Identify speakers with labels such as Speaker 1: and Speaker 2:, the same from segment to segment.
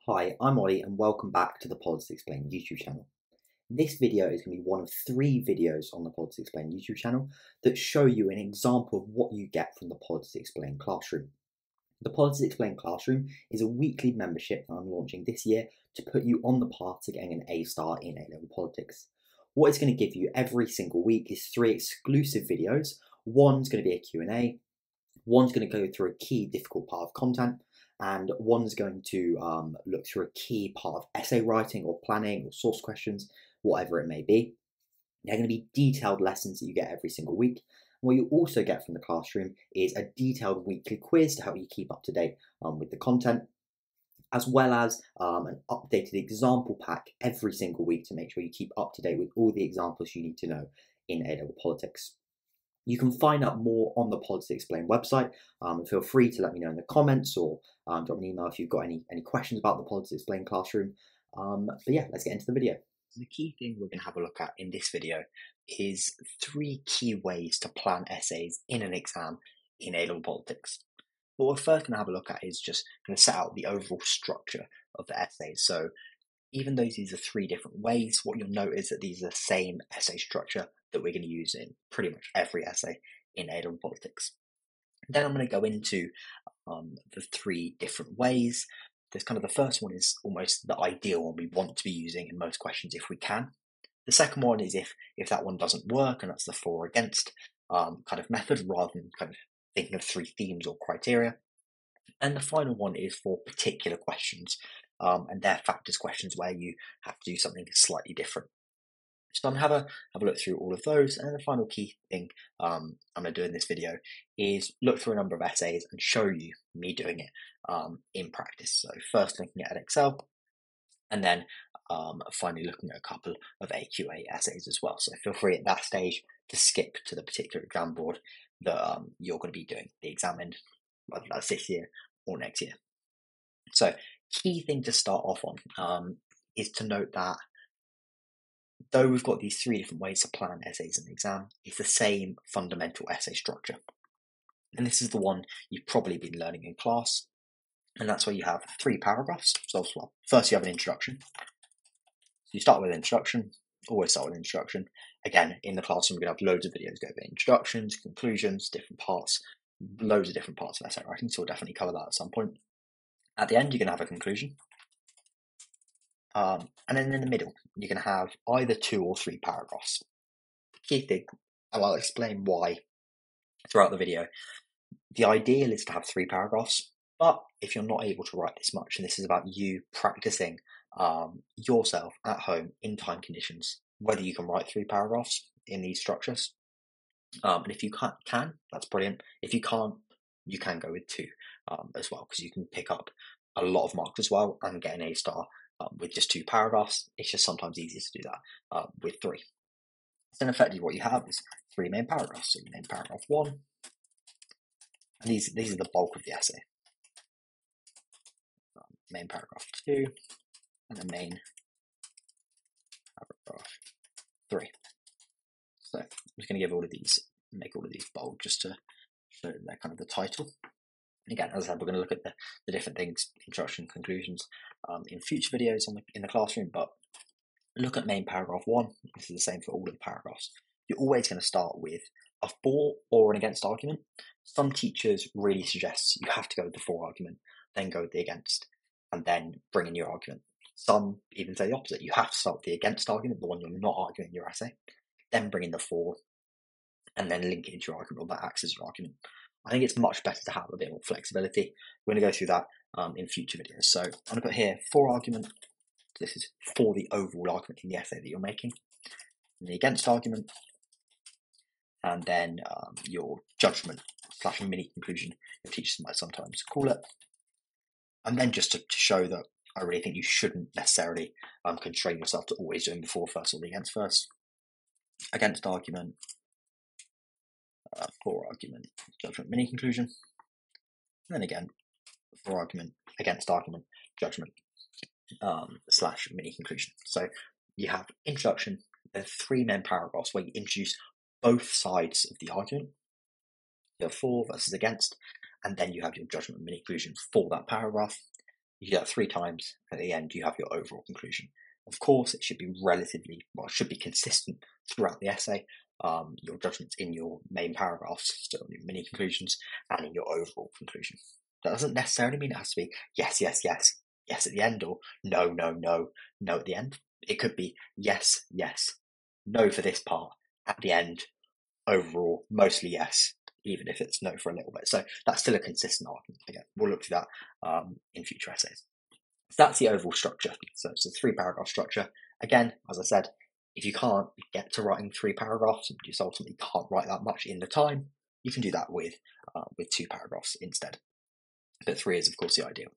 Speaker 1: Hi, I'm Ollie and welcome back to the Pods Explained YouTube channel. This video is going to be one of 3 videos on the Pods Explained YouTube channel that show you an example of what you get from the Pods Explained Classroom. The Pods Explained Classroom is a weekly membership that I'm launching this year to put you on the path to getting an A star in A-level politics. What it's going to give you every single week is 3 exclusive videos. One's going to be a Q&A, one's going to go through a key difficult part of content, and one's going to look through a key part of essay writing or planning or source questions, whatever it may be. They're going to be detailed lessons that you get every single week. And what you also get from the classroom is a detailed weekly quiz to help you keep up to date with the content, as well as an updated example pack every single week to make sure you keep up to date with all the examples you need to know in A-level politics. You can find out more on the Pods Explained website. Feel free to let me know in the comments or drop me an email if you've got any questions about the Pods Explained classroom. But yeah, let's get into the video. The key thing we're going to have a look at in this video is 3 key ways to plan essays in an exam in A-level politics. What we're first going to have a look at is just going to set out the overall structure of the essays. So even though these are 3 different ways, what you'll note is that these are the same essay structure that we're going to use in pretty much every essay in A-level politics. Then I'm going to go into the 3 different ways. There's kind of the first one is almost the ideal one we want to be using in most questions if we can. The second one is if that one doesn't work, and that's the for or against kind of method rather than kind of thinking of 3 themes or criteria. And the final one is for particular questions, and they're factors questions where you have to do something slightly different. So I'm going to have a look through all of those, and the final key thing I'm going to do in this video is look through a number of essays and show you me doing it in practice. So first looking at an Excel, and then finally looking at a couple of AQA essays as well. So feel free at that stage to skip to the particular exam board that you're going to be doing the exam in, whether that's this year or next year. So key thing to start off on is to note that though we've got these 3 different ways to plan essays in the exam, it's the same fundamental essay structure. And this is the one you've probably been learning in class. And that's where you have 3 paragraphs. So first you have an introduction. So you start with an introduction, always start with an introduction. Again, in the classroom, we're going to have loads of videos go over introductions, conclusions, different parts, loads of different parts of essay writing. So we'll definitely cover that at some point. At the end, you're going to have a conclusion. And then in the middle, you can have either 2 or 3 paragraphs. The key thing, and I'll explain why throughout the video, the ideal is to have 3 paragraphs, but if you're not able to write this much, and this is about you practicing yourself at home in time conditions, whether you can write 3 paragraphs in these structures. And if you can, that's brilliant. If you can't, you can go with 2 as well, because you can pick up a lot of marks as well and get an A star with just 2 paragraphs. It's just sometimes easier to do that with 3. So then effectively what you have is 3 main paragraphs. So main paragraph 1, and these are the bulk of the essay. Main paragraph 2, and then main paragraph 3. So I'm just going to give all of these, make all of these bold just to show they're kind of the title. Again, as I said, we're going to look at the different things, introduction, conclusions, in future videos in the classroom, but look at main paragraph 1. This is the same for all of the paragraphs. You're always going to start with a for or an against argument. Some teachers really suggest you have to go with the for argument, then go with the against, and then bring in your argument. Some even say the opposite. You have to start with the against argument, the one you're not arguing in your essay, then bring in the for, and then link it into your argument, or that acts as your argument. I think it's much better to have a bit more flexibility. We're going to go through that in future videos. So I'm going to put here for argument. This is for the overall argument in the essay that you're making. And the against argument. And then your judgment / mini conclusion, your teachers might sometimes call it. And then just to show that I really think you shouldn't necessarily constrain yourself to always doing the for first or the against first. Against argument. For argument, judgment, mini conclusion. And then again, for argument, against argument, judgment, / mini conclusion. So you have introduction, there are 3 main paragraphs where you introduce both sides of the argument. You have for versus against, and then you have your judgment, mini conclusion for that paragraph. you do that 3 times. At the end, you have your overall conclusion. Of course, it should be it should be consistent throughout the essay. Your judgments in your main paragraphs, still in your mini conclusions, and in your overall conclusion. That doesn't necessarily mean it has to be yes, yes, yes, yes at the end, or no, no, no, no at the end. It could be yes, yes, no for this part, at the end, overall, mostly yes, even if it's no for a little bit. So that's still a consistent argument. Again, we'll look through that in future essays. So that's the overall structure. So it's a 3-paragraph structure. Again, as I said, if you can't get to writing 3 paragraphs, and you just ultimately can't write that much in the time, you can do that with 2 paragraphs instead. But 3 is, of course, the ideal.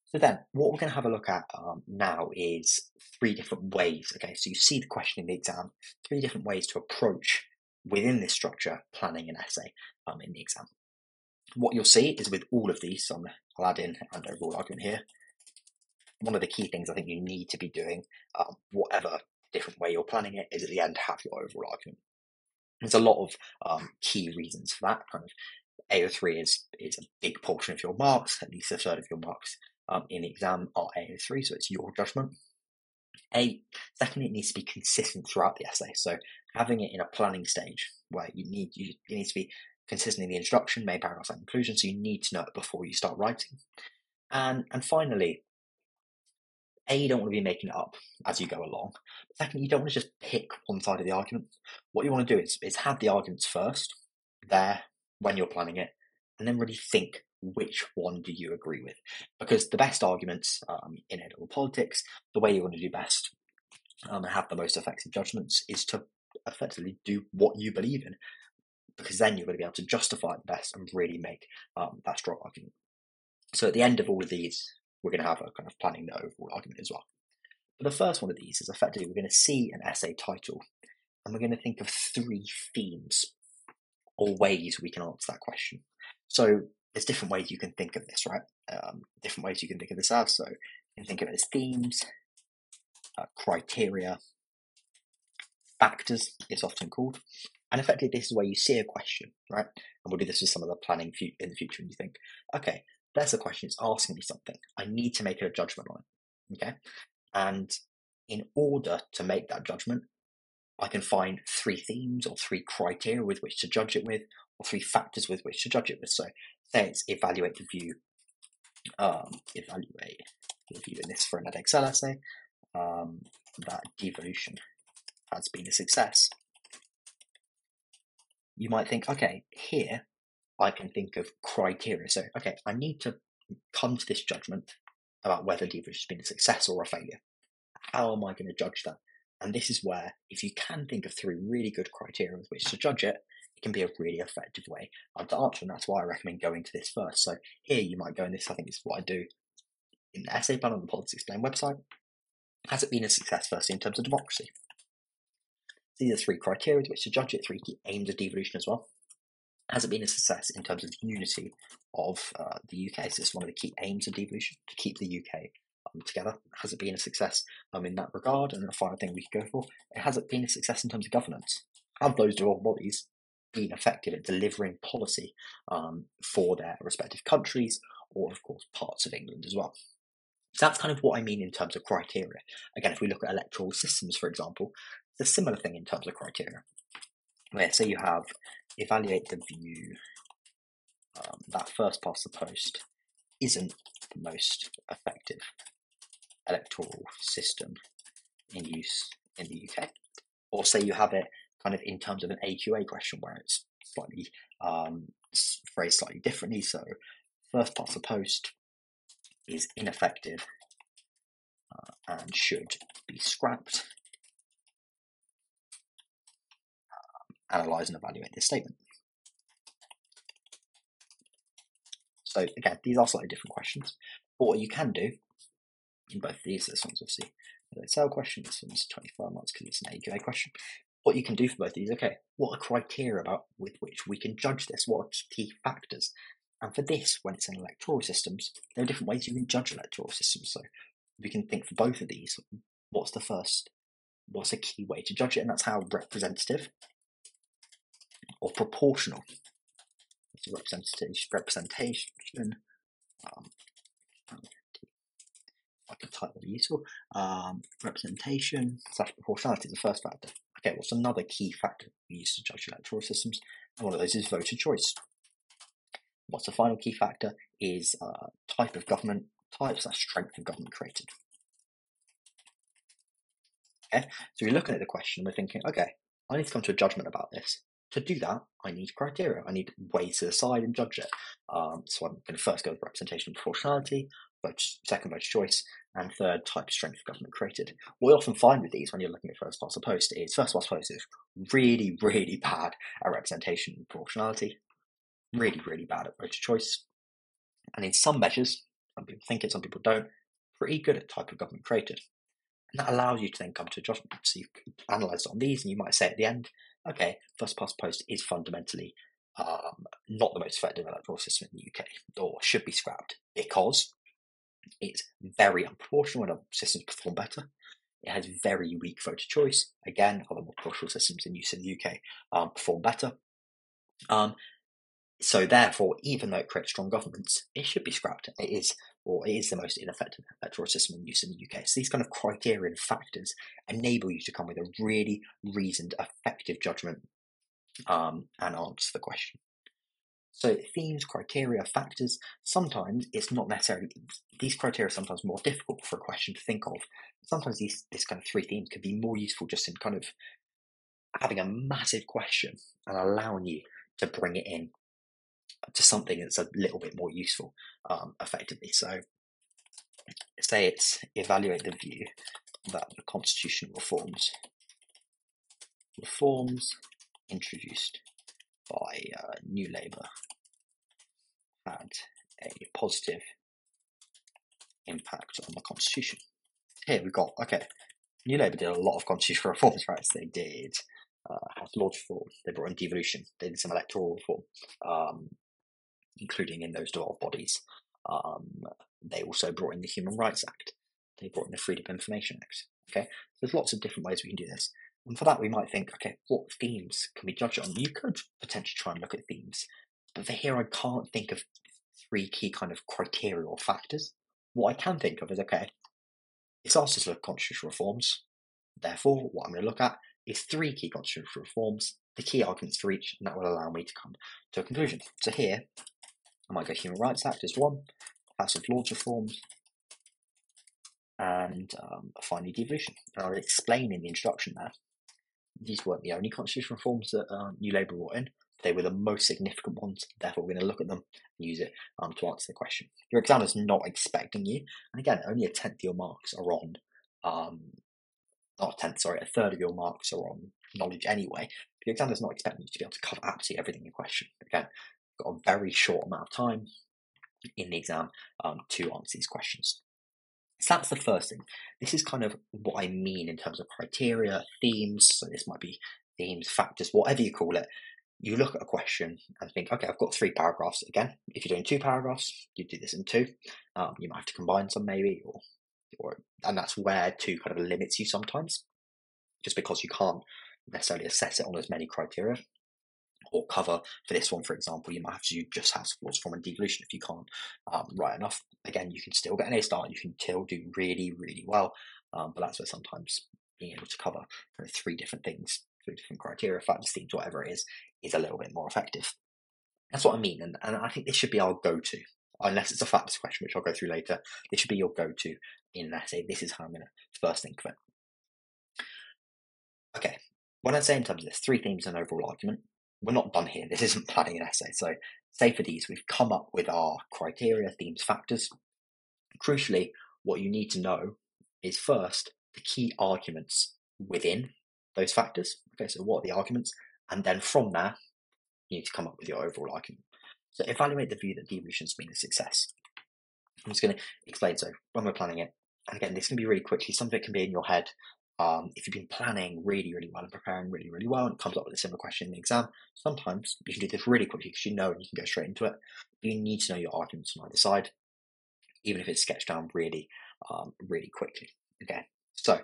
Speaker 1: So then, what we're going to have a look at now is 3 different ways. Okay, so you see the question in the exam, 3 different ways to approach within this structure planning an essay in the exam. What you'll see is with all of these, so I'll add in an overall argument here. One of the key things I think you need to be doing, whatever different way you're planning it, is at the end have your overall argument. There's a lot of key reasons for that. Kind of AO3 is a big portion of your marks, at least a third of your marks in the exam are AO3, so it's your judgment. Secondly, it needs to be consistent throughout the essay. So having it in a planning stage where it needs to be consistent in the introduction, main paragraph, and conclusion. So you need to know it before you start writing. And finally, you don't want to be making it up as you go along. But secondly, you don't want to just pick one side of the argument. What you want to do is have the arguments first there when you're planning it, and then really think, which one do you agree with? Because the best arguments in A-level politics, the way you want to do best and have the most effective judgments is to effectively do what you believe in, because then you're going to be able to justify it best and really make that strong argument. So at the end of all of these, we're going to have a kind of planning the overall argument as well. But the first one of these is effectively we're going to see an essay title, and we're going to think of 3 themes or ways we can answer that question. So there's different ways you can think of this, right? Different ways you can think of this as. So you can think of it as themes, criteria, factors, it's often called. And effectively, this is where you see a question, right? And we'll do this with some of the planning in the future, and you think, okay, there's a question, it's asking me something. I need to make a judgment on it, okay? And in order to make that judgment, I can find 3 themes or 3 criteria with which to judge it with, or 3 factors with which to judge it with. So say it's evaluate the view in this for an Edexcel essay, that devolution has been a success. You might think, okay, here I can think of criteria. So, okay, I need to come to this judgment about whether devolution has been a success or a failure. How am I going to judge that? And this is where, if you can think of 3 really good criteria with which to judge it, it can be a really effective way to answer, and that's why I recommend going to this first. So here you might go in this, I think this is what I do in the essay plan on the Politics Explained website. Has it been a success firstly in terms of democracy? These are 3 criteria with which to judge it, 3 key aims of devolution as well. Has it been a success in terms of unity of the UK? So this is one of the key aims of devolution, to keep the UK together. Has it been a success in that regard? And the final thing we could go for, has it been a success in terms of governance? Have those devolved bodies been effective at delivering policy for their respective countries, or of course parts of England as well? So that's kind of what I mean in terms of criteria. Again, if we look at electoral systems, for example, it's a similar thing in terms of criteria. Where say you have evaluate the view, that first past the post isn't the most effective electoral system in use in the UK. Or say you have it kind of in terms of an AQA question where it's slightly phrased slightly differently. So first past the post is ineffective and should be scrapped. Analyse and evaluate this statement. So again, these are slightly different questions. But what you can do in both of these, this one's obviously an Excel question, this one's 25 marks because it's an AQA question. What you can do for both of these, okay, what are criteria about with which we can judge this? What are key factors? And for this, when it's in electoral systems, there are different ways you can judge electoral systems. So we can think for both of these, what's a key way to judge it? And that's how representative or proportional. Representation like a type will be useful. Representation / proportionality is the first factor. Okay, what's another key factor we use to judge electoral systems? And one of those is voter choice. What's the final key factor is type of government, type / strength of government created. Okay, so we're looking at the question, we're thinking, okay, I need to come to a judgment about this. To do that, I need criteria. I need ways to decide and judge it. So I'm going to first go with representation and proportionality, second voter choice, and third type strength of government created. What we often find with these when you're looking at first past the post is first past post is really, really bad at representation and proportionality, really, really bad at voter choice, and in some measures, some people think it, some people don't, pretty good at type of government created. And that allows you to then come to a judgment. So you can analyse on these, and you might say at the end, okay, first past post is fundamentally not the most effective electoral system in the UK, or should be scrapped, because it's very unproportional and other systems perform better. It has very weak voter choice. Again, other more proportional systems in use in the UK perform better. So therefore, even though it creates strong governments, it should be scrapped. It is the most ineffective electoral system in use in the UK. So these kind of criteria and factors enable you to come with a really reasoned, effective judgment and answer the question. So themes, criteria, factors, sometimes it's not necessarily, these criteria are sometimes more difficult for a question to think of. Sometimes this kind of three themes could be more useful just in kind of having a massive question and allowing you to bring it in to something that's a little bit more useful effectively. So say it's evaluate the view that the constitutional reforms introduced by New Labour had a positive impact on the constitution. Here we've got, okay, New Labour did a lot of constitutional reforms, right? So they did House of Lords reform, they brought in devolution, they did some electoral reform, including in those 12 bodies. They also brought in the Human Rights Act. They brought in the Freedom of Information Act. Okay, there's lots of different ways we can do this. And for that, we might think, okay, what themes can we judge on? You could potentially try and look at themes. But for here, I can't think of three key kind of criteria or factors. What I can think of is, okay, it's asked us to look at constitutional reforms. Therefore, what I'm going to look at is three key constitutional reforms, the key arguments for each, and that will allow me to come to a conclusion. So here, I might go Human Rights Act as one, House of Lords reforms, and finally devolution. And I'll explain in the introduction there, these weren't the only constitutional reforms that New Labour brought in. They were the most significant ones, therefore we're going to look at them and use it to answer the question. Your examiner's not expecting you, and again, only a tenth of your marks are on, not a tenth, sorry, a third of your marks are on knowledge anyway. But your examiner's not expecting you to be able to cover absolutely everything in question. Again, you've got a very short amount of time in the exam to answer these questions. So that's the first thing. This is kind of what I mean in terms of criteria, themes. So this might be themes, factors, whatever you call it. You look at a question and think, okay, I've got 3 paragraphs. Again, if you're doing 2 paragraphs, you do this in 2. You might have to combine some maybe, and that's where 2 kind of limits you sometimes, just because you can't necessarily assess it on as many criteria or cover. For this one, for example, you might have to do just House of Lords reform and devolution if you can't write enough. Again, you can still get an A star, you can still do really, really well, but that's where sometimes being able to cover kind of 3 different things, 3 different criteria, factors, themes, whatever it is a little bit more effective. That's what I mean, and I think this should be our go-to, unless it's a factors question, which I'll go through later. This should be your go-to in an essay. This is how I'm going to first think of it. Okay, when I say in terms of this, 3 themes and overall argument, we're not done here. This isn't planning an essay. So say for these, we've come up with our criteria, themes, factors. Crucially, what you need to know is first the key arguments within those factors. Okay, so what are the arguments? And then from there, you need to come up with your overall argument. So evaluate the view that devolution has been a success. I'm just going to explain. So when we're planning it, and again, this can be really quickly. Some of it can be in your head. If you've been planning really, really well and preparing really, really well, and it comes up with a similar question in the exam, sometimes you can do this really quickly because you know and you can go straight into it. But you need to know your arguments on either side, even if it's sketched down really, really quickly. Okay, so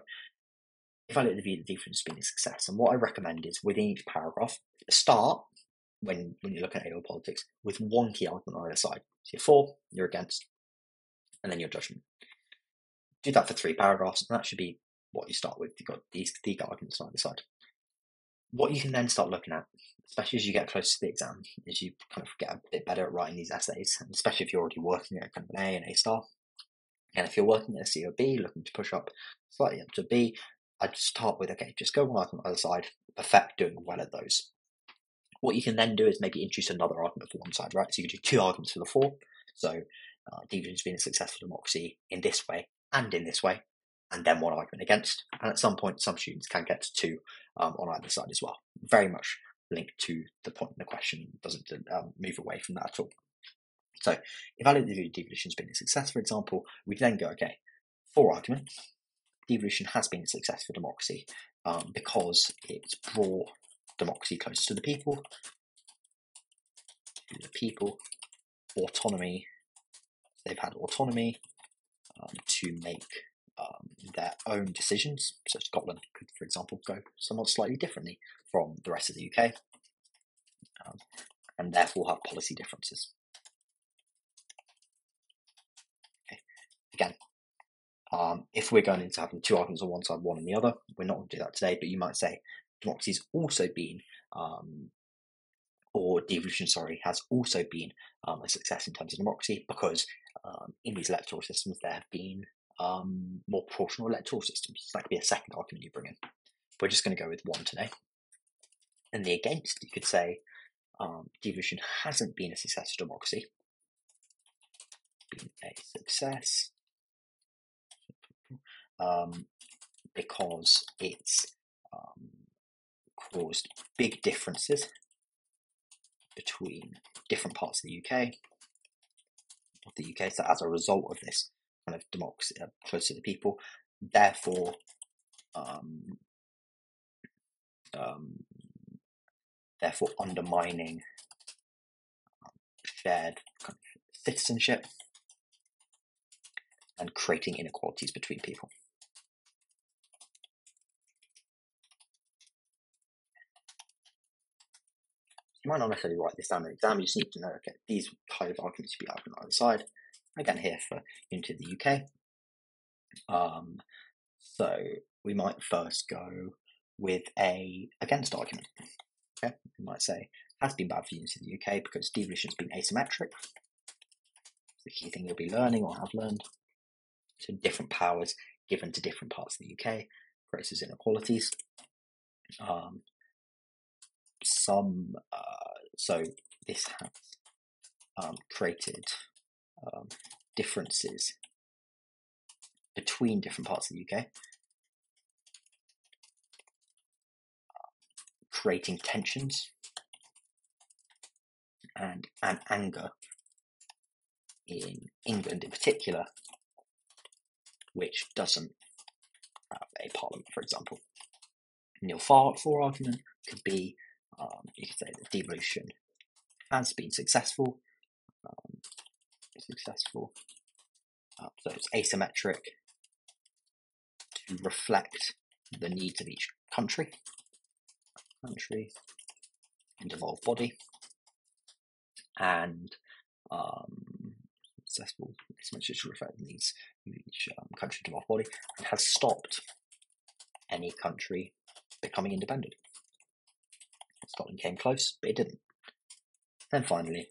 Speaker 1: evaluate the view that devolution has been a success. And what I recommend is within each paragraph, start when you're looking at A-level politics with 1 key argument on either side. So you're for, you're against, and then your judgment. Do that for 3 paragraphs, and that should be what you start with. You've got these arguments on either side. What you can then start looking at, especially as you get closer to the exam, is you kind of get a bit better at writing these essays, and especially if you're already working at kind of an A and A star. And if you're working at a C or B, looking to push up slightly up to B, I'd start with, okay, just go one argument on the other side, perfect doing well at those. What you can then do is maybe introduce another argument for one side, right? So you can do 2 arguments for the 4. So devolution's been a successful democracy in this way and in this way, and then 1 argument against. And at some point, some students can get to 2 on either side as well. Very much linked to the point in the question, doesn't move away from that at all. So evaluate devolution's been a success, for example, we then go, okay, 4 arguments. Devolution has been a success for democracy because it's brought democracy closer to the people, autonomy. They've had autonomy to make their own decisions. So Scotland could, for example, go somewhat slightly differently from the rest of the UK, and therefore have policy differences. Okay. Again, if we're going into having 2 arguments on one side, 1 on the other, we're not going to do that today, but you might say democracy's also been, or devolution, has also been a success in terms of democracy because in these electoral systems there have been more proportional electoral systems. So that could be a second argument you bring in. We're just going to go with 1 today. And the against, you could say devolution hasn't been a success for democracy. Been a success because it's caused big differences between different parts of the UK. So as a result of this kind of democracy close to the people, therefore undermining shared kind of citizenship and creating inequalities between people. You might not necessarily write this down in the exam, you just need to know, okay, these kind of arguments should be argued on either side. Again, here for Unity of the UK. So we might first go with a against argument. Okay, we might say has been bad for Unity of the UK because devolution has been asymmetric. It's the key thing you'll be learning or have learned. So different powers given to different parts of the UK creates inequalities. So this has created differences between different parts of the UK, creating tensions and anger in England in particular, which doesn't have a parliament, for example. And your 4 argument could be, you could say that devolution has been successful. So it's asymmetric to reflect the needs of each country and devolved body, and successful asymmetric to reflect the needs of each country and devolved body, and has stopped any country becoming independent. Scotland came close, but it didn't. Then finally,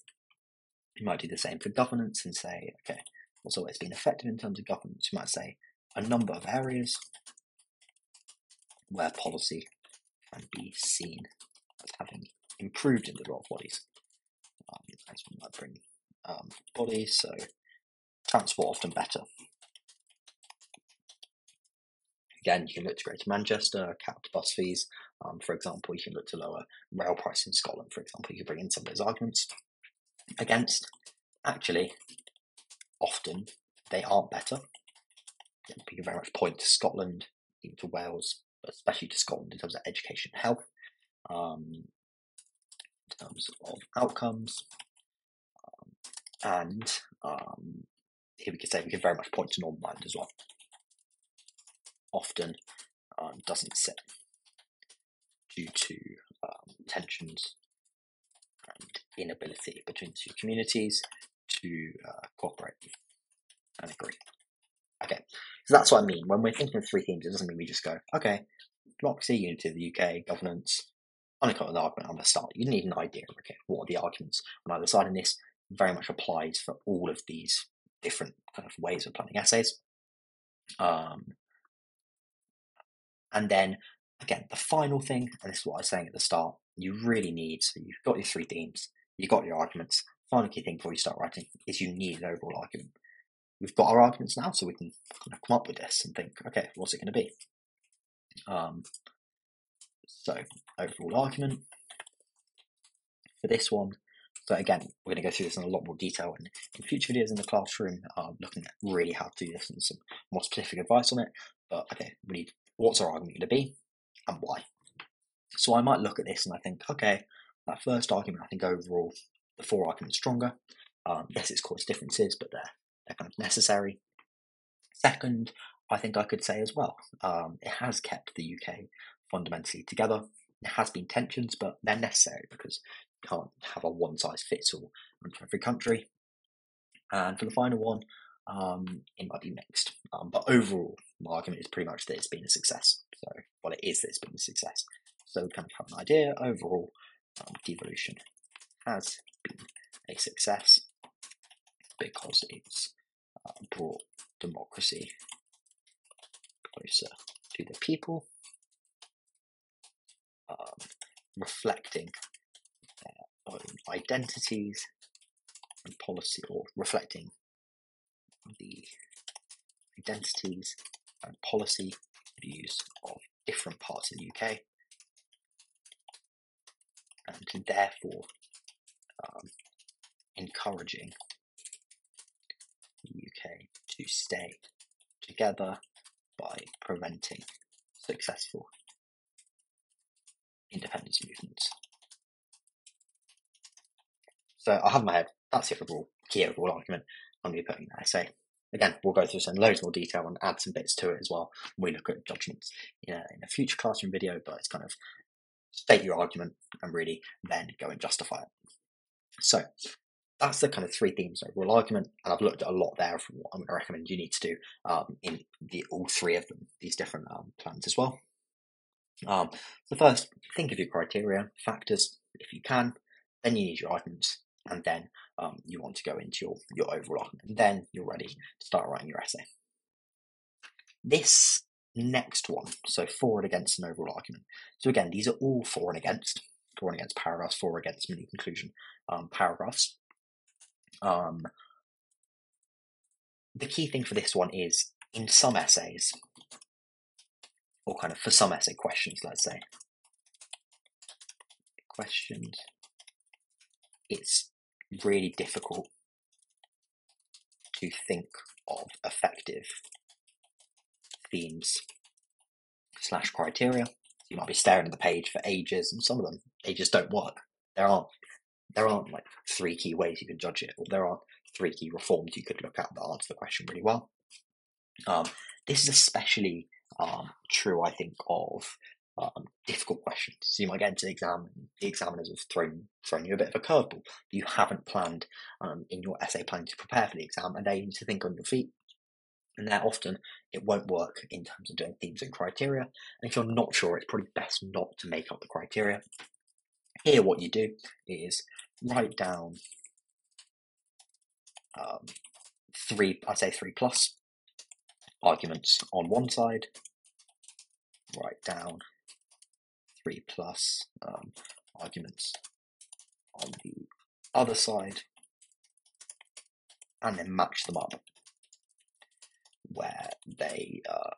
Speaker 1: you might do the same for governance and say, okay, what's always been effective in terms of governance? You might say a number of areas where policy can be seen as having improved in the devolved bodies. As we might bring bodies, so transport often better. Again, you can look to Greater Manchester, capped bus fees. For example, you can look to lower rail prices in Scotland, for example. You can bring in some of those arguments. Against, actually, often they aren't better. You can very much point to Scotland, even to Wales, but especially to Scotland in terms of education and health, in terms of outcomes. And here we could say we can very much point to Northern Ireland as well. Often doesn't sit due to tensions and inability between the 2 communities to cooperate and agree.
Speaker 2: Okay, so that's what I mean. When we're thinking of three themes, it doesn't mean we just go, okay, democracy, unity of the UK, governance, unequal argument on the start. You need an idea of, okay, what are the arguments on either side, and this very much applies for all of these different kind of ways of planning essays. And then, again, the final thing, and this is what I was saying at the start, you really need, so you've got your three themes, you've got your arguments. Final key thing before you start writing is you need an overall argument. We've got our arguments now, so we can kind of come up with this and think, okay, what's it going to be? So, overall argument for this one. So again, we're going to go through this in a lot more detail in future videos in the classroom, looking at really how to do this and some more specific advice on it. But okay, we need, what's our argument going to be and why? So I might look at this and I think, okay, that first argument, I think overall the four arguments stronger. Yes, it's caused differences, but they're kind of necessary. Second, I think I could say as well, it has kept the UK fundamentally together. There has been tensions, but they're necessary because you can't have a one-size-fits-all for every country. And for the final one, it might be mixed. But overall, my argument is pretty much that it's been a success. So, well, it is that it's been a success. So we kind of have an idea. Overall, devolution has been a success because it's brought democracy closer to the people, reflecting their own identities and policy, or reflecting the identities and policy views of different parts of the UK, and therefore encouraging the UK to stay together by preventing successful independence movements. So I have in my head, that's the key overall argument I'm going to be putting in that essay. Again, we'll go through some loads more detail and add some bits to it as well when we look at judgments in a future classroom video, but it's kind of state your argument and really then go and justify it. So that's the kind of three themes of overall argument, and I've looked at a lot there from what I'm going to recommend you need to do in all three of them, these different plans as well. So first, think of your criteria, factors, if you can, then you need your arguments, and then you want to go into your overall argument, and then you're ready to start writing your essay. This next one, so for and against an overall argument. So again, these are all for and against paragraphs, for against mini conclusion paragraphs. The key thing for this one is, in some essays, or kind of for some essay questions, let's say, questions, it's really difficult to think of effective themes / criteria. You might be staring at the page for ages, and some of them, they just don't work. There aren't like three key ways you can judge it, or there aren't three key reforms you could look at that answer the question really well. This is especially true, I think, of difficult questions. So you might get into the exam, and the examiners have thrown you a bit of a curveball. You haven't planned in your essay planning to prepare for the exam, and they need to think on your feet. And there often it won't work in terms of doing themes and criteria. And if you're not sure, it's probably best not to make up the criteria. Here, what you do is write down three plus arguments on one side, write down 3 plus arguments on the other side, and then match them up where they are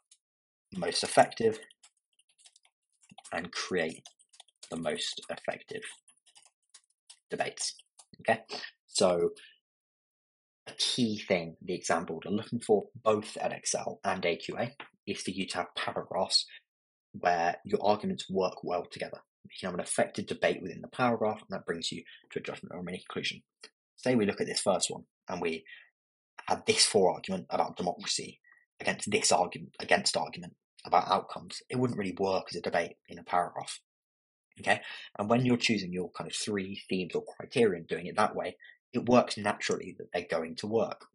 Speaker 2: most effective and create the most effective debates. Okay, so a key thing the exam board are looking for, both at Excel and AQA, is for you to have paragraphs where your arguments work well together. You can have an effective debate within the paragraph, and that brings you to a judgment or a mini conclusion. Say we look at this first one, and we have this for argument about democracy against this argument about outcomes. It wouldn't really work as a debate in a paragraph. Okay, and when you're choosing your kind of three themes or criteria and doing it that way, it works naturally that they're going to work.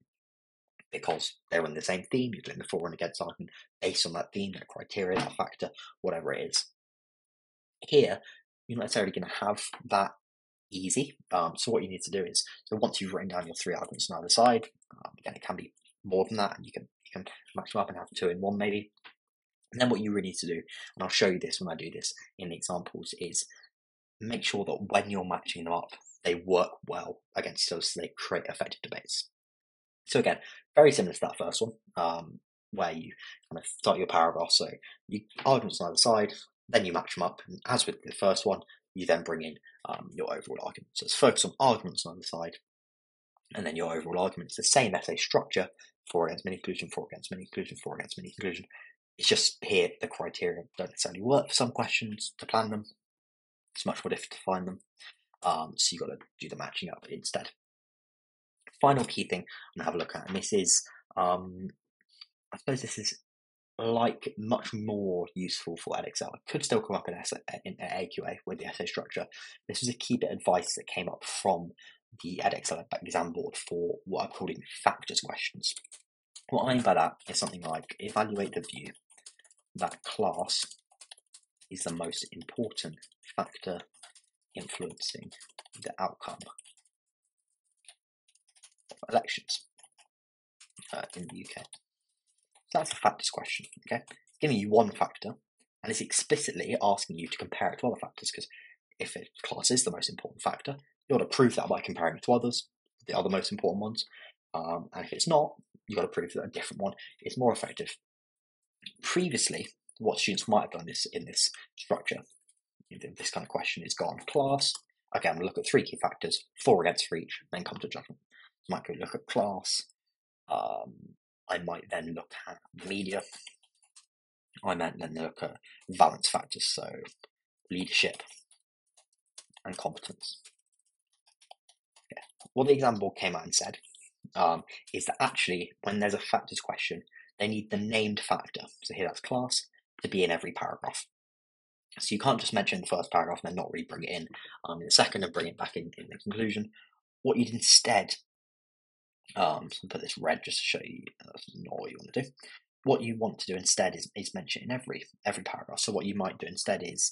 Speaker 2: because they're on the same theme. You're doing the for and against argument based on that theme, that criteria, that factor, whatever it is. Here, you're not necessarily going to have that easy. So what you need to do is, so once you've written down your 3 arguments on either side, again, it can be more than that, and you can match them up and have 2 in 1 maybe. And then what you really need to do, and I'll show you this when I do this in the examples, is make sure that when you're matching them up, they work well against us, so they create effective debates. So again, very similar to that first one, where you kind of start your paragraph. So you arguments on either side, then you match them up, and as with the first one, you then bring in your overall argument. So it's focus on arguments on either side, and then your overall argument. It's the same essay structure: for against mini conclusion, for against mini conclusion, for against mini conclusion. It's just here the criteria don't necessarily work for some questions to plan them. It's much more difficult to find them. So you've got to do the matching up instead. Final key thing I'm going to have a look at, and this is, I suppose this is like much more useful for Edexcel. It could still come up in AQA with the essay structure. This was a key bit of advice that came up from the Edexcel exam board for what I'm calling factors questions. What I mean by that is something like evaluate the view that class is the most important factor influencing the outcome of elections in the UK. So that's a factors question, okay? It's giving you one factor, and it's explicitly asking you to compare it to other factors, because if class is the most important factor, you got to prove that by comparing it to others, the other most important ones. And if it's not, you've got to prove that a different one is more effective. Previously, what students might have done in this structure, this kind of question, is gone class. Again, we'll look at 3 key factors, 4 against for each, then come to judgment. I might go look at class. I might then look at the media. I might then look at valence factors, so leadership and competence. Yeah. What the exam board came out and said is that actually, when there's a factors question, they need the named factor, so here that's class, to be in every paragraph. So you can't just mention the first paragraph and then not really bring it in the second and bring it back in the conclusion. What you'd instead, so put this red just to show you that's not what you want to do. What you want to do instead is mention in every paragraph. So what you might do instead is,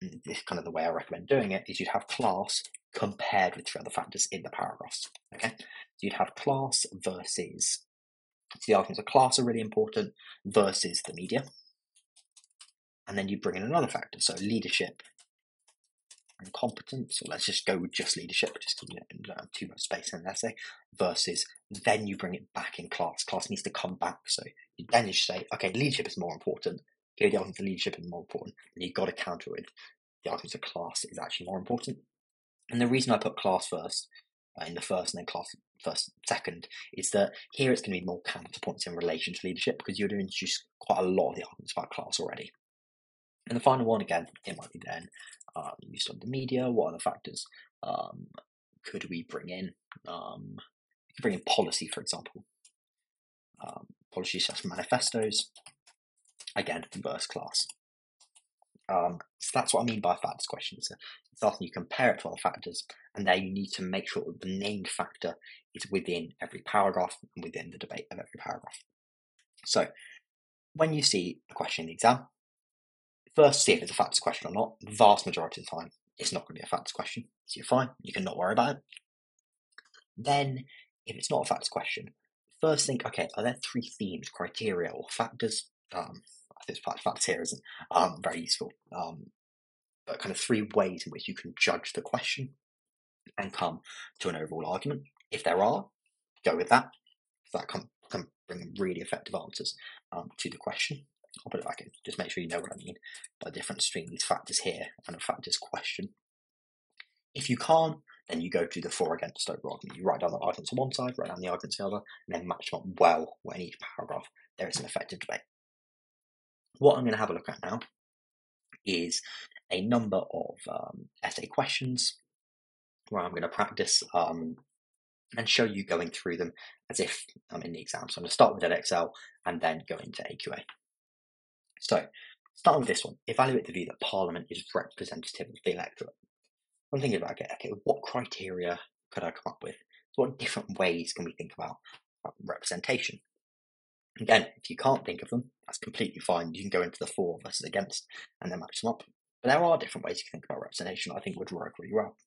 Speaker 2: this kind of the way I recommend doing it, is you'd have class compared with 3 other factors in the paragraphs. Okay, so you'd have class versus, so the arguments of class are really important, versus the media. And then you bring in another factor, so leadership and competence, or let's just go with just leadership, just because you don't have too much space in an essay, versus then you bring it back in class. Class needs to come back, so then you say, okay, leadership is more important, here the argument for leadership is more important, and you've got to counter with the argument of class is actually more important. And the reason I put class first in the first and then class first second is that here it's going to be more counterpoints in relation to leadership, because you're going to introduce quite a lot of the arguments about class already. And the final one, again, it might be then, you study the media, what other factors could we bring in? We could bring in policy, for example. Policy / manifestos, again, versus class. So that's what I mean by factors questions. It's asking you compare it to other factors, and there you need to make sure that the named factor is within every paragraph and within the debate of every paragraph. So when you see a question in the exam, first see if it's a factors question or not. The vast majority of the time, it's not going to be a factors question, so you're fine. You can not worry about it. Then, if it's not a factors question, first think, okay, are there 3 themes, criteria, or factors? I think factors here isn't very useful, but kind of 3 ways in which you can judge the question and come to an overall argument. If there are, go with that. That can bring really effective answers to the question. I'll put it back in, just make sure you know what I mean by the difference between these factors here and a factors question. If you can't, then you go to the for against overall argument. You write down the arguments on one side, write down the arguments on the other, and then match them up well where in each paragraph there is an effective debate. What I'm going to have a look at now is a number of essay questions where I'm going to practice and show you going through them as if I'm in the exam. So I'm going to start with Edexcel and then go into AQA. So, starting with this one, evaluate the view that Parliament is representative of the electorate. I'm thinking about, okay, what criteria could I come up with? So what different ways can we think about representation. Again, if you can't think of them, that's completely fine. You can go into the for versus against and then match them up. But there are different ways you can think about representation I think would work really well.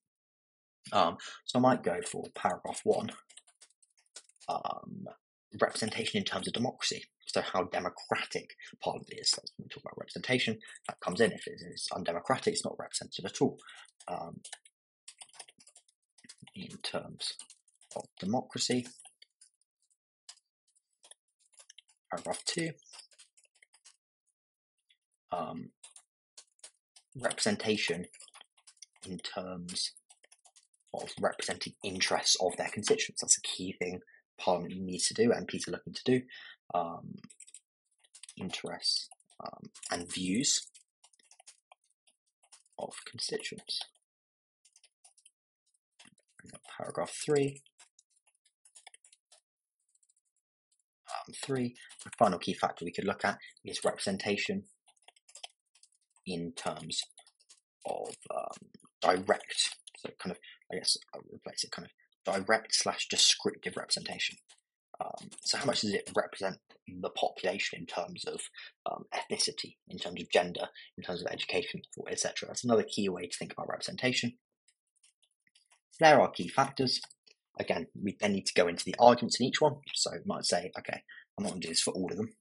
Speaker 2: So I might go for paragraph 1, representation in terms of democracy. So how democratic Parliament is. So when we talk about representation, that comes in. If it is undemocratic, it's not representative at all. In terms of democracy, paragraph 2, representation in terms of representing interests of their constituents. That's a key thing Parliament needs to do, MPs are looking to do. Interests and views of constituents. Paragraph 3. 3. The final key factor we could look at is representation in terms of direct. So kind of, I guess I'll replace it kind of direct/descriptive representation. So how much does it represent the population in terms of ethnicity, in terms of gender, in terms of education, etc. That's another key way to think about representation. There are key factors. Again, we then need to go into the arguments in each one. So you might say, okay, I'm not going to do this for all of them.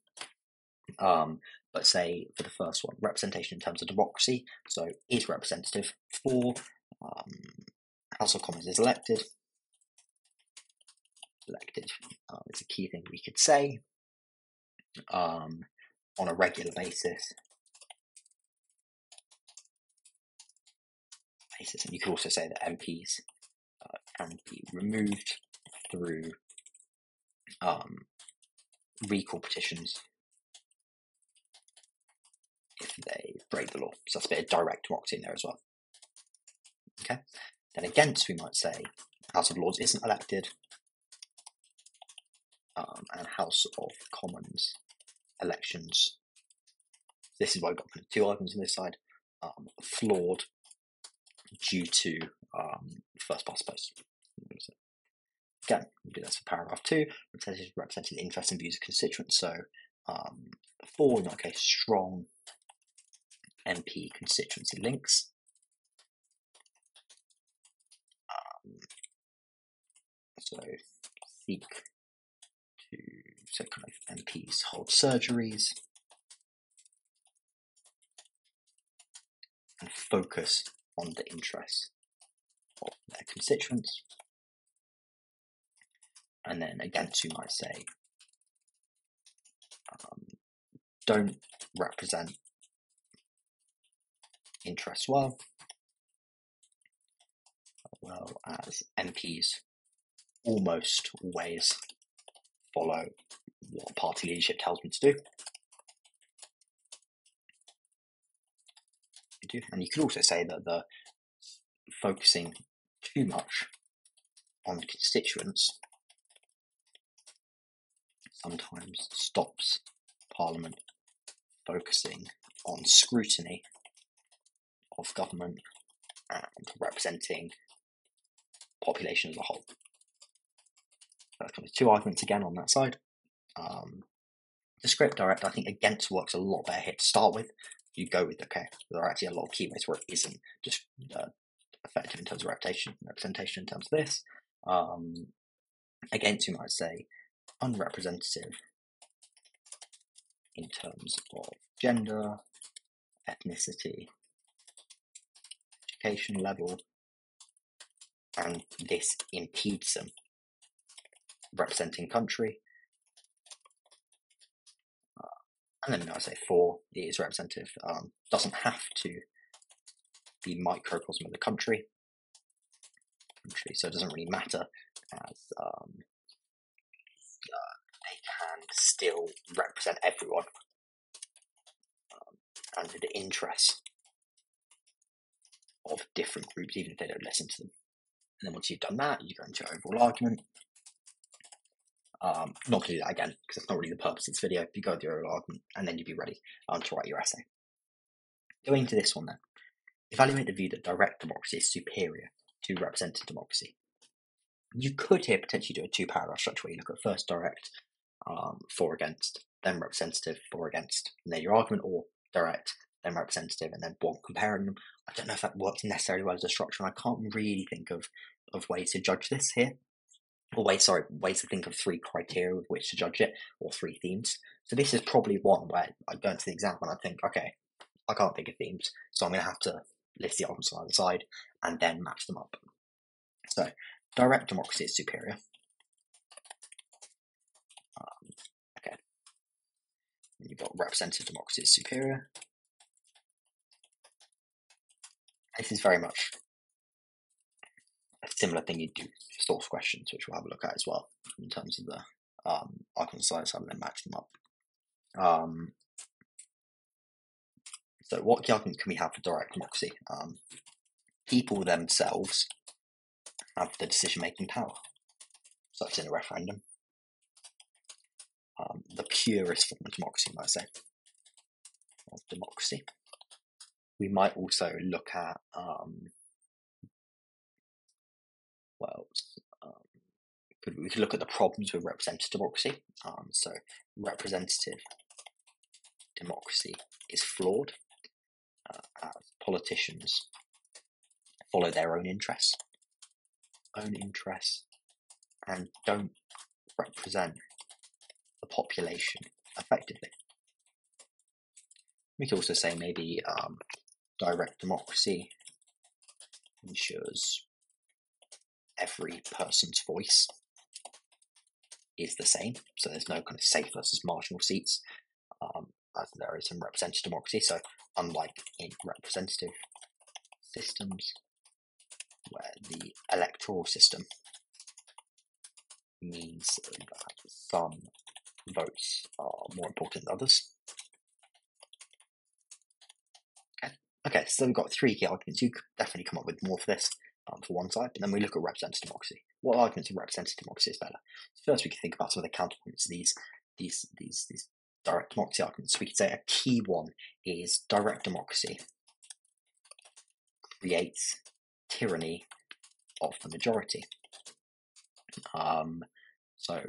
Speaker 2: But say for the first one, representation in terms of democracy. So is representative for House of Commons is elected. It's a key thing we could say on a regular basis. And you could also say that MPs can be removed through recall petitions if they break the law. So that's a bit of direct democracy in there as well. Okay. Then against, we might say House of Lords isn't elected, and House of Commons elections. This is why I've got kind of two items on this side. Flawed due to first past post. Again, we'll do this for paragraph 2. Representing the interests and views of constituents. So 4, in that case, strong MP constituency links. So seek to, so kind of MPs hold surgeries and focus on the interests of their constituents. And then against, you might say, don't represent interests well as MPs almost always follow what party leadership tells me to do. And you could also say that the focusing too much on constituents sometimes stops Parliament focusing on scrutiny of government and representing population as a whole. That's kind of two arguments again on that side. Descript, direct, I think against works a lot better here to start with. You go with, okay, there are actually a lot of keywords where it isn't just effective in terms of representation in terms of this. Against, you might say unrepresentative in terms of gender, ethnicity, education level, and this impedes them representing country. And then I say 4, it is representative. Doesn't have to be microcosm of the country, so it doesn't really matter, as they can still represent everyone and the interests of different groups, even if they don't listen to them. And then once you've done that, you go into your overall argument. Not going to do that again, because that's not really the purpose of this video. You go with your overall argument, and then you'll be ready to write your essay. Going to this one then. Evaluate the view that direct democracy is superior to representative democracy. You could here potentially do a two-paragraph structure where you look at first direct, for against, then representative, for against, and then your argument, or direct, then representative, and then one comparing them. I don't know if that works necessarily well as a structure, and I can't really think of ways to judge this here. Or ways to think of three criteria with which to judge it, or three themes. So this is probably one where I go into the exam and I think, okay, I can't think of themes, so I'm going to have to list the arguments on either side and then match them up. So direct democracy is superior. Okay. You've got representative democracy is superior. This is very much a similar thing you do for source questions, which we'll have a look at as well, in terms of the argument size and then match them up. So what key argument can we have for direct democracy? People themselves have the decision-making power, such in a referendum. The purest form of democracy, might say, of democracy. We might also look at, we could look at the problems with representative democracy. So representative democracy is flawed, as politicians follow their own interests, and don't represent the population effectively. We could also say maybe direct democracy ensures every person's voice is the same, so there's no kind of safe versus marginal seats, as there is in representative democracy. So unlike in representative systems, where the electoral system means that some votes are more important than others. Okay, so we've got three key arguments. You could definitely come up with more for this for one side, but then we look at representative democracy. What arguments in representative democracy is better? First, we can think about some of the counterpoints to these direct democracy arguments. We could say a key one is direct democracy creates tyranny of the majority. So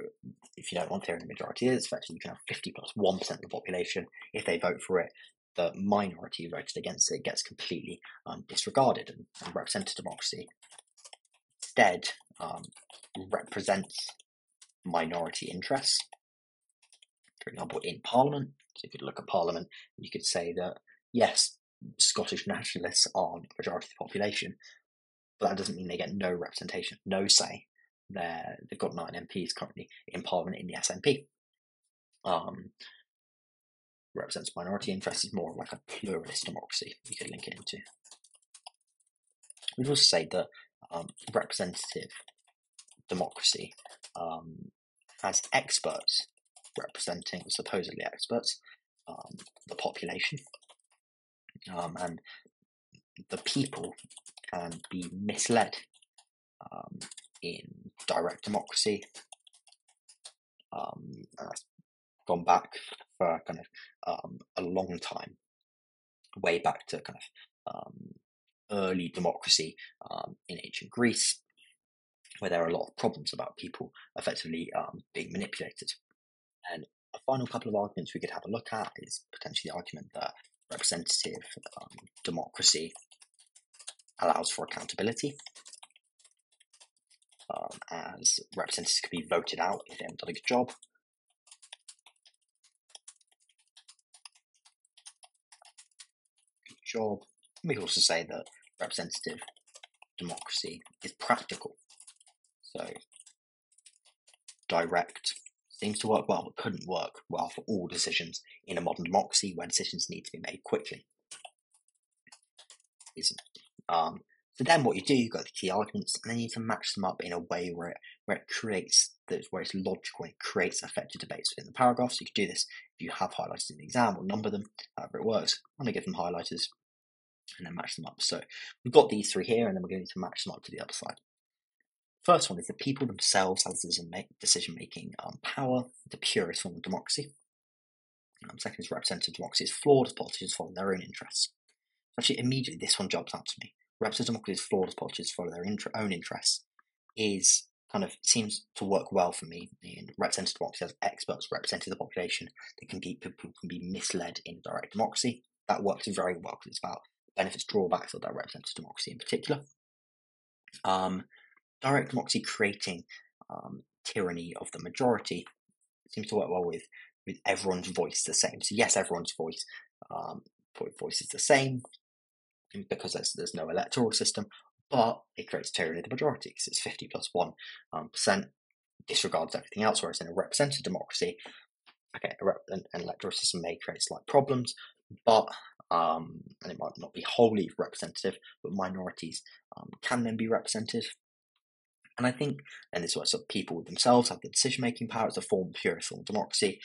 Speaker 2: if you don't want tyranny, the majority is effectively you can have 50 plus 1% of the population. If they vote for it, the minority who voted against it gets completely disregarded, and representative democracy instead represents minority interests. For example, in Parliament, so you could look at Parliament, and you could say that, yes, Scottish nationalists are the majority of the population, but that doesn't mean they get no representation, no say. They've got 9 MPs currently in Parliament in the SNP. Represents minority interests is more like a pluralist democracy you could link it into. We'd also say that representative democracy has experts representing, supposedly experts, the population, and the people can be misled in direct democracy. And that's gone back for kind of a long time, way back to kind of early democracy in ancient Greece, where there are a lot of problems about people effectively being manipulated. And a final couple of arguments we could have a look at is potentially the argument that representative democracy allows for accountability, as representatives can be voted out if they haven't done a good job. We can also say that representative democracy is practical. So direct seems to work well, but couldn't work well for all decisions in a modern democracy where decisions need to be made quickly. So then what you do, you've got the key arguments, and then you need to match them up in a way where it creates, where it's logical and it creates effective debates within the paragraphs. So you could do this if you have highlighters in the exam, or number them, however it works. I'm going to give them highlighters and then match them up. So we've got these three here, and then we're going to match them up to the other side. First one is the people themselves have decision-making power, the purest form of democracy. Second is representative democracy is flawed as politicians follow their own interests. Actually, immediately this one jumps out to me. Representative democracy is flawed as politicians follow their own interests is kind of seems to work well for me in representative democracy as experts representing the population. People can be misled in direct democracy. That works very well because it's about benefits, drawbacks of that representative democracy in particular. Direct democracy creating tyranny of the majority seems to work well with everyone's voice the same. So yes, everyone's voice is the same because there's no electoral system, but it creates tyranny of the majority because it's 50 plus 1%, disregards everything else, whereas in a representative democracy, okay, an electoral system may create slight problems, but and it might not be wholly representative, but minorities can then be represented. And I think, and this is what sort of people themselves have the decision-making power. It's a form of purest form of democracy.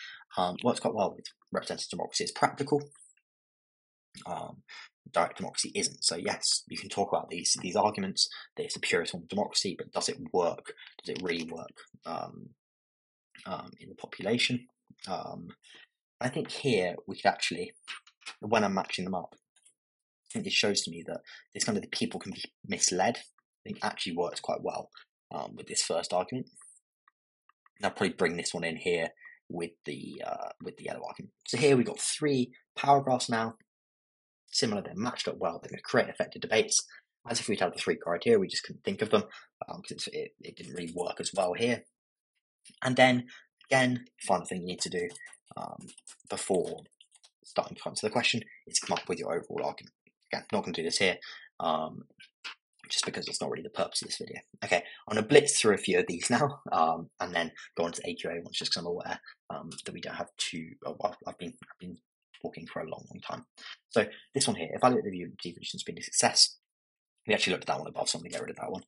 Speaker 2: Works quite well with representative democracy. It's practical. Direct democracy isn't. So yes, you can talk about these arguments that it's the purest form of democracy, but does it work? Does it really work in the population? I think here we could actually, when I'm matching them up, I think this shows to me that this kind of the people can be misled. I think actually works quite well with this first argument. And I'll probably bring this one in here with the yellow argument. So here we've got 3 paragraphs now. Similar, they're matched up well. They're going to create effective debates. As if we'd had the 3 criteria, we just couldn't think of them because it didn't really work as well here. And then again, final thing you need to do before starting to answer the question is come up with your overall argument. Again, not going to do this here. Just because it's not really the purpose of this video. Okay, I'm going to blitz through a few of these now, and then go on to the AQA ones, just because I'm aware that we don't have too. Well, I've been talking for a long time. So this one here, evaluate the view of devolution has been a success. We actually looked at that one above, so I'm going to get rid of that one.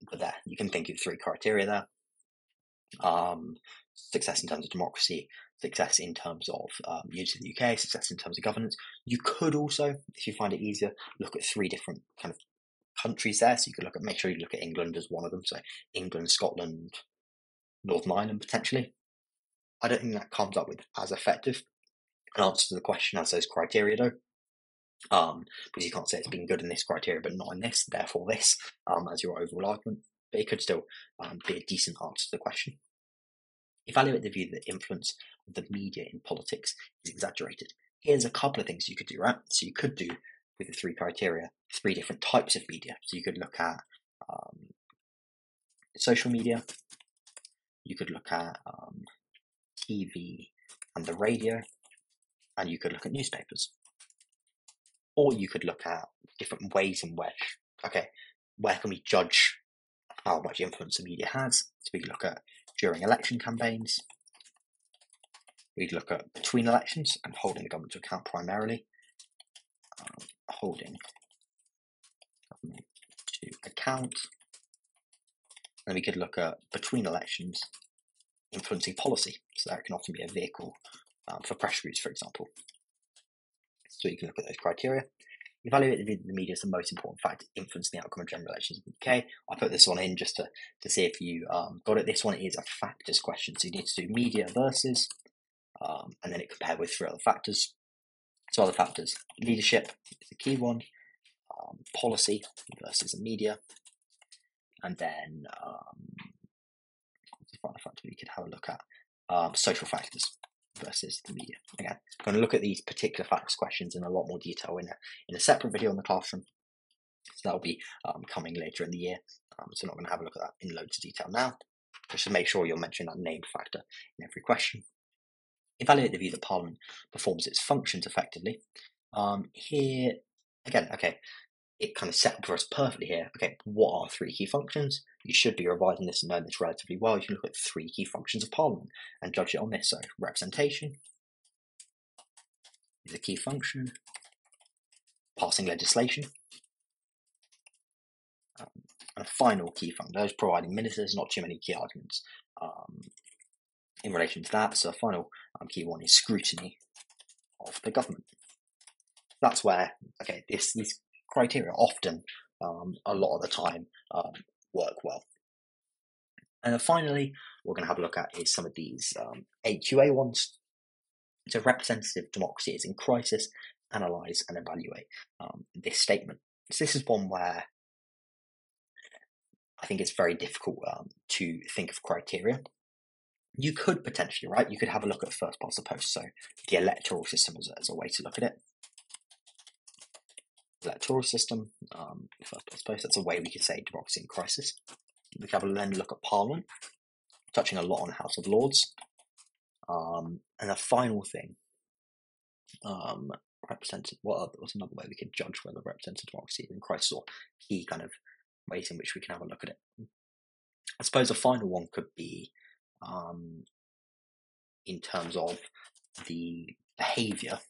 Speaker 2: But there, you can think of 3 criteria there. Success in terms of democracy, success in terms of unity of the UK, success in terms of governance. You could also, if you find it easier, look at 3 different kind of countries there. So you could make sure you look at England as one of them. So England, Scotland, Northern Ireland potentially. I don't think that comes up with as effective an answer to the question as those criteria though. Because you can't say it's been good in this criteria but not in this, therefore this as your overall argument. But it could still be a decent answer to the question. Evaluate the view that the influence of the media in politics is exaggerated. Here's a couple of things you could do, right? So you could do, with the 3 criteria, 3 different types of media. So you could look at social media, you could look at TV and the radio, and you could look at newspapers. Or you could look at different ways in which, where can we judge how much influence the media has? So we could look at during election campaigns, we'd look at between elections and holding the government to account primarily, holding government to account, and we could look at between elections influencing policy. So that can often be a vehicle for press routes, for example. So you can look at those criteria. Evaluate the media as the most important factor influencing the outcome of general elections in the UK. I put this one in just to see if you got it. This one is a factors question. So you need to do media versus, and then it compared with 3 other factors. So other factors, leadership is the key one, policy versus the media, and then the final factor we could have a look at, social factors versus the media. Again, I'm going to look at these particular factors questions in a lot more detail in a separate video on the classroom. So that'll be coming later in the year. So I'm not going to have a look at that in loads of detail now. Just to make sure you'll mention that named factor in every question. Evaluate the view that Parliament performs its functions effectively. Here, again, it kind of set up for us perfectly here. What are 3 key functions? You should be revising this and knowing this relatively well. You can look at 3 key functions of Parliament and judge it on this. So representation is a key function, passing legislation, and a final key function, those providing ministers, not too many key arguments in relation to that. So a final key one is scrutiny of the government. That's where, these criteria often, a lot of the time, work well. And then finally, what we're going to have a look at is some of these AQA ones. So representative democracy is in crisis, analyse and evaluate this statement. So this is one where I think it's very difficult to think of criteria. You could potentially, right? You could have a look at first past the post, so the electoral system as a way to look at it. Electoral system, first past the post, that's a way we could say democracy in crisis. We could have then look at Parliament, touching a lot on House of Lords. And the final thing, represented, what's another way we could judge whether representative democracy is in crisis, or key kind of ways in which we can have a look at it. I suppose a final one could be in terms of the behaviour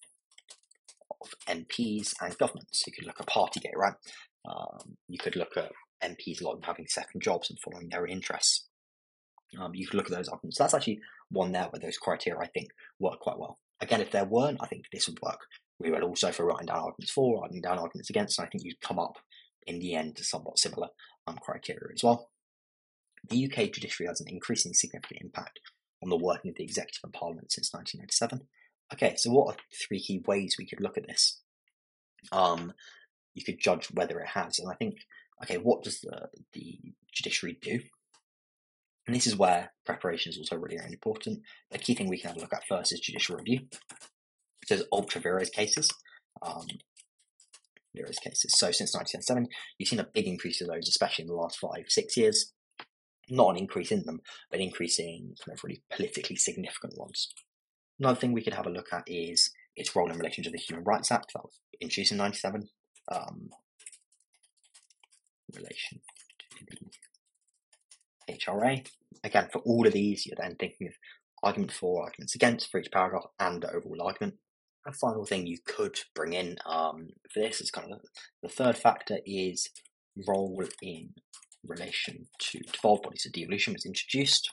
Speaker 2: of MPs and governments. You could look at Partygate, right? You could look at MPs, a lot of them having second jobs and following their interests. You could look at those arguments. So that's actually one there where those criteria, I think, work quite well. Again, if there weren't, I think this would work really well also for writing down arguments for, writing down arguments against, and I think you'd come up in the end to somewhat similar criteria as well. The UK judiciary has an increasingly significant impact on the working of the executive and parliament since 1997. Okay, so what are 3 key ways we could look at this? You could judge whether it has, and I think, okay, what does the judiciary do? And this is where preparation is also really, really important. The key thing we can have a look at first is judicial review. So there's ultra vires cases. Vires cases. So since 1997, you've seen a big increase of those, especially in the last 5-6 years. Not an increase in them, but increasing kind of really politically significant ones. Another thing we could have a look at is its role in relation to the Human Rights Act that was introduced in 1997. Relation to the HRA. Again, for all of these, you're then thinking of arguments for, arguments against for each paragraph, and the overall argument. A final thing you could bring in for this is kind of the third factor is role in relation to devolved bodies. So devolution was introduced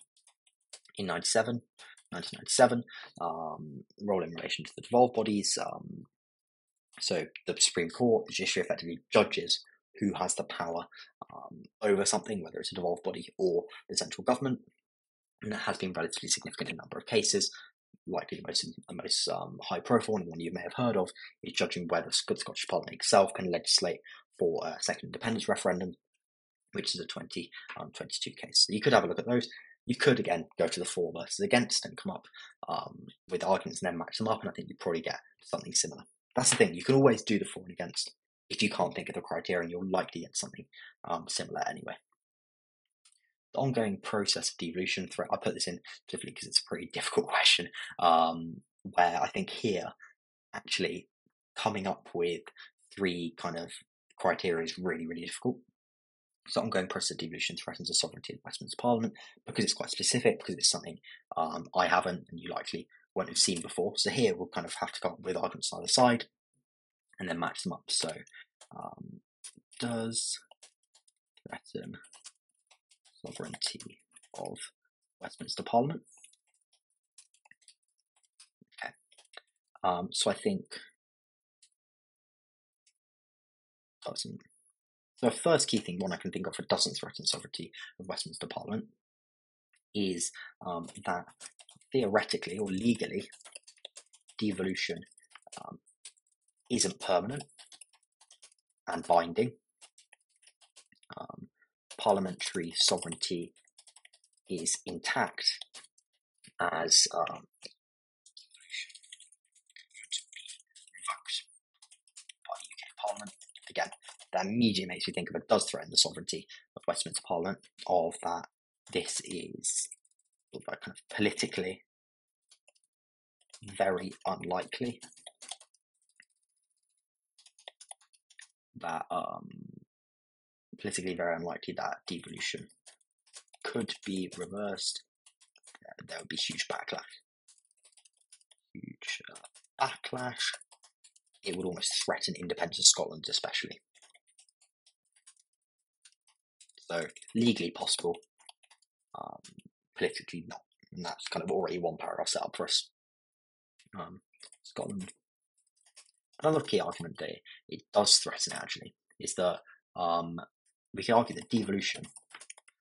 Speaker 2: in 1997. Role in relation to the devolved bodies. So the Supreme Court, the judiciary effectively judges who has the power over something, whether it's a devolved body or the central government. And that has been relatively significant in a number of cases. Likely the most high profile, and one you may have heard of, is judging whether the Scottish Parliament itself can legislate for a second independence referendum, which is a 2022 case. So you could have a look at those. You could, again, go to the for versus against and come up with arguments and then match them up, and I think you'd probably get something similar. That's the thing, you can always do the for and against. If you can't think of the criteria, you'll likely get something similar anyway. The ongoing process of devolution threat, I put this in specifically because it's a pretty difficult question, where I think here, actually, coming up with 3 kind of criteria is really, really difficult. So ongoing process of devolution threatens the sovereignty of Westminster Parliament because it's quite specific, because it's something I haven't and you likely won't have seen before. So here we'll kind of have to come up with arguments on either side and then match them up. So does threaten sovereignty of Westminster Parliament? Okay. So I think doesn't. So the first key thing, one I can think of, for doesn't threaten sovereignty of Westminster Parliament is that theoretically or legally, devolution isn't permanent and binding. Parliamentary sovereignty is intact as revoked by the UK Parliament. Again, that immediately makes me think of it does threaten the sovereignty of Westminster Parliament, of that this is kind of politically very unlikely that that devolution could be reversed. There would be huge backlash. It would almost threaten independence of Scotland, especially. So legally possible, politically not, and that's kind of already one paragraph set up for us. Scotland. Another key argument that it does threaten actually is that we can argue that devolution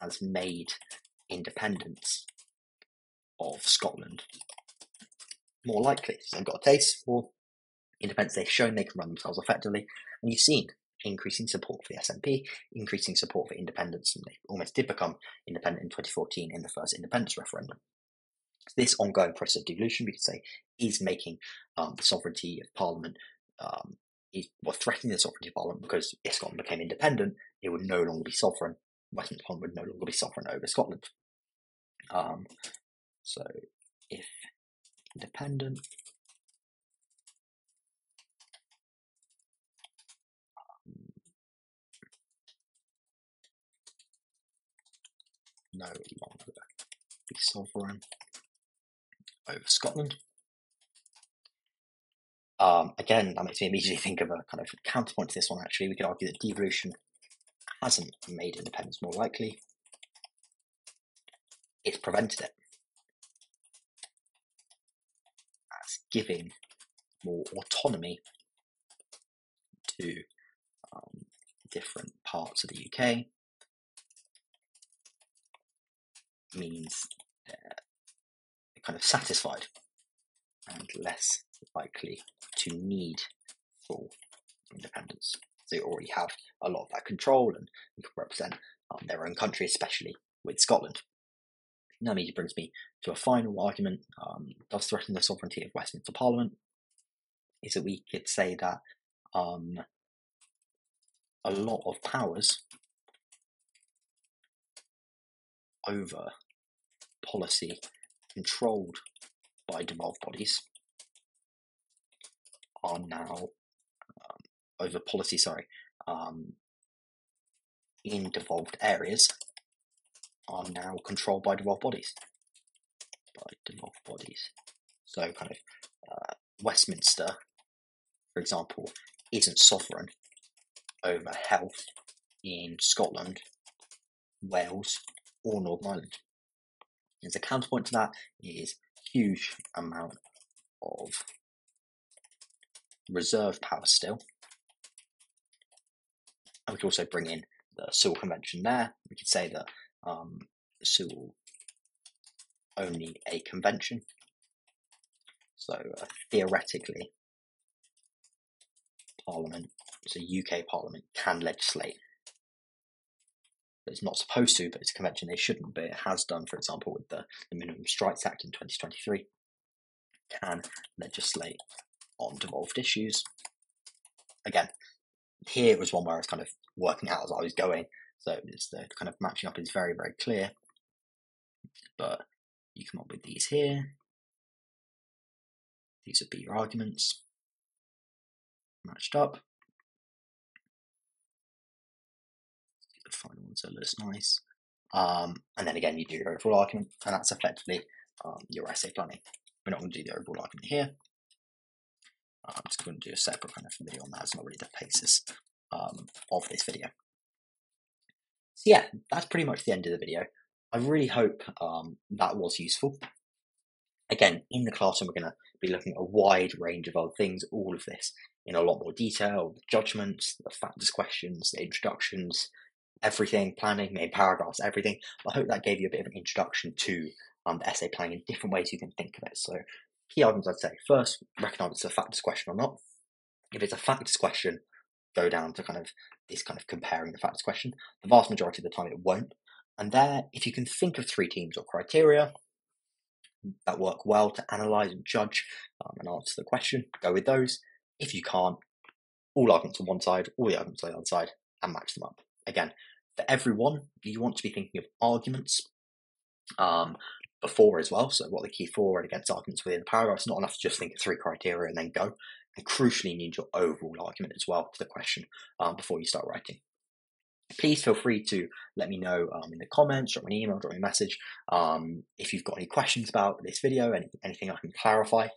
Speaker 2: has made independence of Scotland more likely. So they've got a taste for independence, they've shown they can run themselves effectively, and you've seen increasing support for the SNP, increasing support for independence, and they almost did become independent in 2014 in the first independence referendum. So this ongoing process of devolution, we could say, is making the sovereignty of Parliament, threatening the sovereignty of Parliament, because if Scotland became independent, it would no longer be sovereign. Westminster Parliament would no longer be sovereign over Scotland. So if independent, no longer be sovereign over Scotland. Again, that makes me immediately think of a kind of counterpoint to this one. Actually, we could argue that devolution hasn't made independence more likely. It's prevented it. That's giving more autonomy to different parts of the UK. Means they're kind of satisfied and less likely to need full independence. So they already have a lot of that control and can represent their own country, especially with Scotland. Now immediately brings me to a final argument, does threaten the sovereignty of Westminster Parliament, is that we could say that a lot of powers over policy controlled by devolved bodies are now in devolved areas are now controlled by devolved bodies. So kind of Westminster, for example, isn't sovereign over health in Scotland, Wales, or Northern Ireland. As a counterpoint to that is a huge amount of reserve power still. And we could also bring in the Sewell Convention there. We could say that Sewell only a convention. So theoretically, Parliament, so UK Parliament, can legislate. It's not supposed to, but it's a convention they shouldn't, but it has done, for example, with the Minimum Strikes Act in 2023, can legislate on devolved issues. Again, here was one where I was kind of working out as I was going, so it's the kind of matching up is very, very clear. But you come up with these here. These would be your arguments matched up. The final one so it looks nice. And then again, you do your overall argument, and that's effectively your essay planning. We're not going to do the overall argument here. I'm just going to do a separate kind of video on that. It's not really the basis of this video. So yeah, that's pretty much the end of the video. I really hope that was useful. Again, in the classroom, we're going to be looking at a wide range of other things, all of this in a lot more detail, the judgments, the factors questions, the introductions, everything, planning, main paragraphs, everything. I hope that gave you a bit of an introduction to the essay planning in different ways you can think of it. So key arguments I'd say, first, recognise it's a factors question or not. If it's a factors question, go down to kind of this kind of comparing the factors question. The vast majority of the time it won't. And there, if you can think of 3 teams or criteria that work well to analyse and judge and answer the question, go with those. If you can't, all arguments on one side, all the arguments on the other side, and match them up. Again, for everyone, you want to be thinking of arguments before as well, so what the key for and against arguments within the paragraph. It's not enough to just think of 3 criteria and then go. And crucially, you need your overall argument as well to the question before you start writing. Please feel free to let me know in the comments, drop me an email, drop me a message if you've got any questions about this video, anything I can clarify.